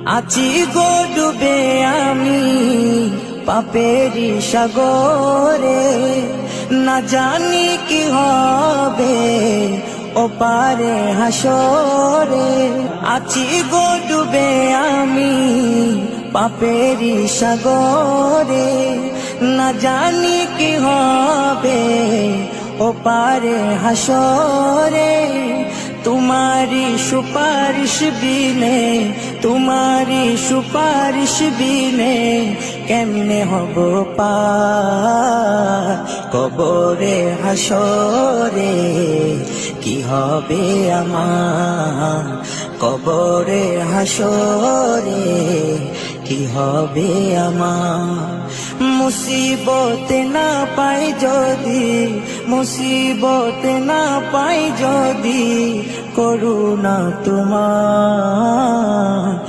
আছি গো ডুবে আমি পাপেরি সাগরে, না জানি কি হবে ওপারে হাসরে। আছি গো ডুবে আমি পাপেরি সাগরে, না জানি কি হবে ওপারে হাসরে। तुम्हारी सुपारिश बिने, तुम्हारी सुपारिश बिने केमने हब पार कबरे हासरे। कि हबे आमार कबरे हासरे, कि हबे आमार। मुसीबते ना पाई जदि, मुसीबते ना पाई जदि, করুণা তোমার।